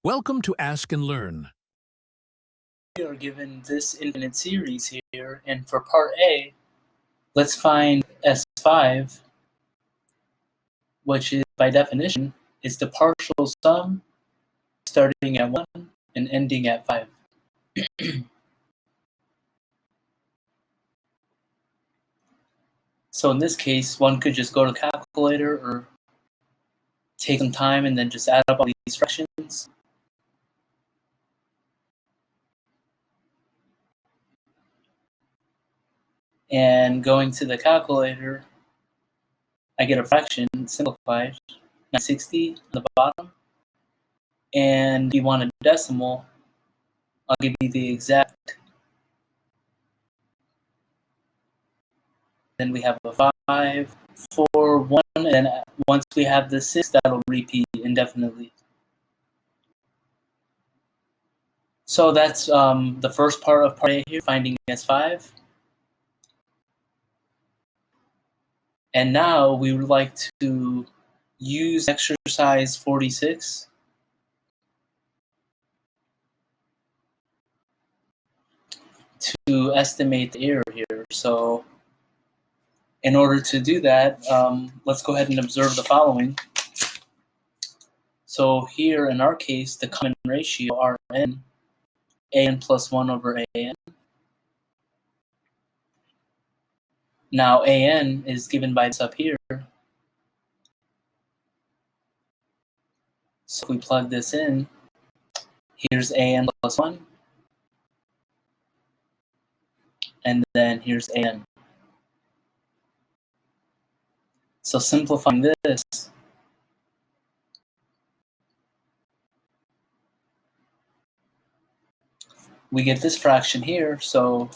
Welcome to Ask and Learn. We are given this infinite series here, and for part A, let's find S5, which is, by definition, is the partial sum starting at 1 and ending at 5. So in this case, one could just go to calculator or take some time and then just add up all these fractions. And going to the calculator, I get a fraction simplified, 960 on the bottom. And if you want a decimal, I'll give you the exact. Then we have a 5, 4, 1, and once we have the 6, that'll repeat indefinitely. So that's the first part of part A here, finding S5. And now we would like to use exercise 46 to estimate the error here. So in order to do that, let's go ahead and observe the following. So here in our case, the common ratio Rn, an plus 1 over an. Now an is given by this up here. So if we plug this in, here's an plus 1. And then here's an. So simplifying this, we get this fraction here. So,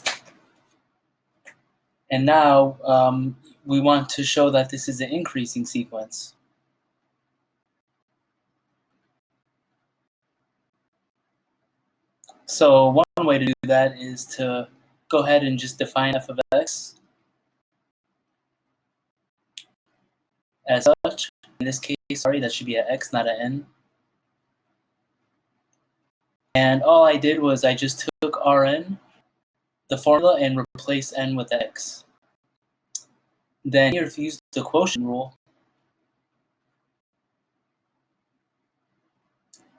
and now we want to show that this is an increasing sequence. So one way to do that is to go ahead and just define f of x as such. In this case, sorry, that should be an x, not an n. And all I did was I just took Rn, the formula, and replaced n with x. Then here, if you use the quotient rule,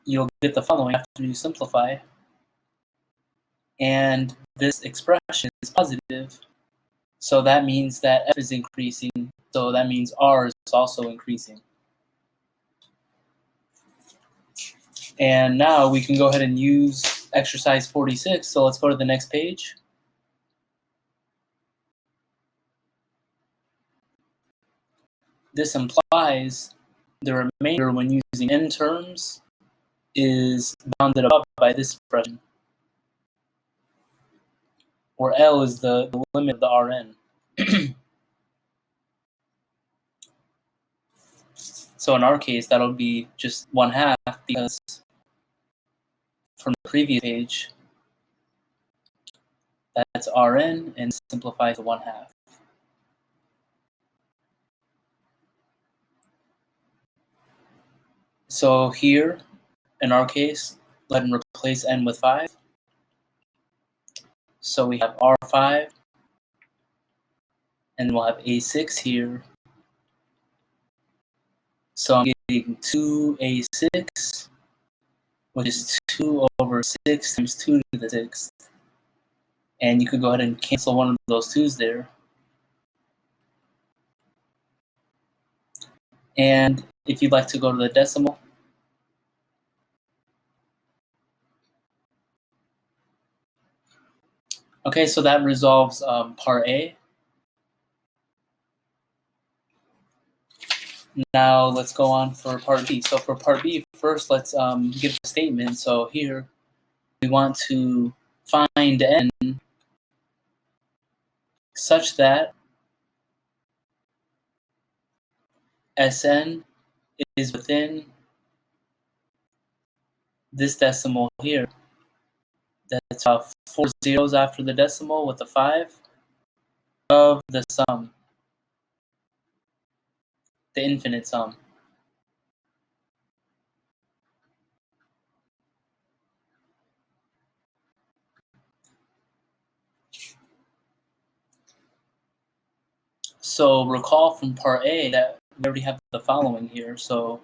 you'll get the following after you simplify. And this expression is positive, so that means that f is increasing, so that means r is also increasing. And now we can go ahead and use exercise 46, so let's go to the next page. This implies the remainder when using n terms is bounded above by this expression, where L is the limit of the Rn. So in our case, that'll be just 1/2, because from the previous page, that's Rn and simplify to 1/2. So here, in our case, let me replace n with 5. So we have R5, and we'll have A6 here. So I'm getting 2A6, which is 2 over 6 times 2 to the 6th. And you could go ahead and cancel one of those 2's there. And if you'd like to go to the decimal, okay, so that resolves part A. Now let's go on for part B. So for part B, first let's give a statement. So here we want to find n such that Sn is within this decimal here. That's 4 zeros after the decimal with a 5 of the sum, the infinite sum. So recall from part A that we already have the following here. So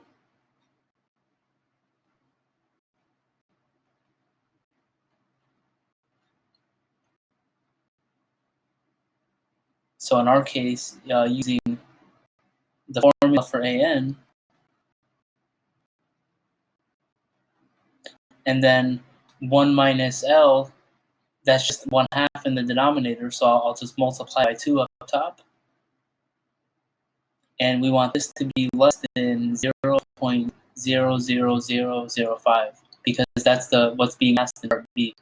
in our case, using the formula for AN, and then 1 minus L, that's just 1/2 in the denominator, so I'll just multiply by 2 up top. And we want this to be less than 0.00005 because that's what's being asked in part B.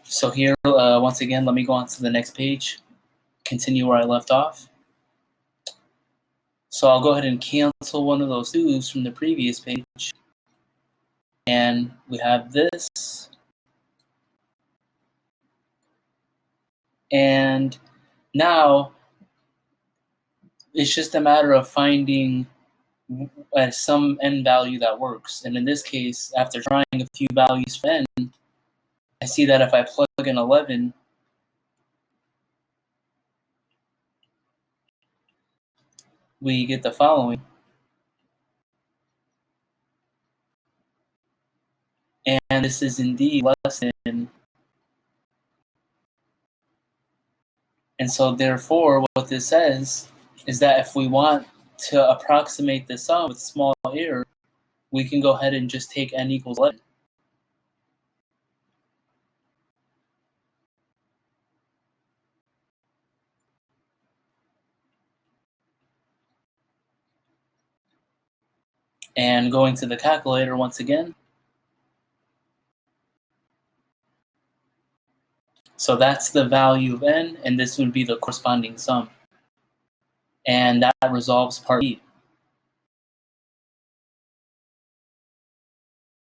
So here, once again, let me go on to the next page, continue where I left off. So I'll go ahead and cancel one of those 2's from the previous page. And we have this. And now it's just a matter of finding some n value that works. And in this case, after trying a few values for n, I see that if I plug in 11, we get the following. And this is indeed less than. And so therefore, what this says is that if we want to approximate the sum with small error, we can go ahead and just take n equals 11. And going to the calculator once again. So that's the value of n, and this would be the corresponding sum. And that resolves part B.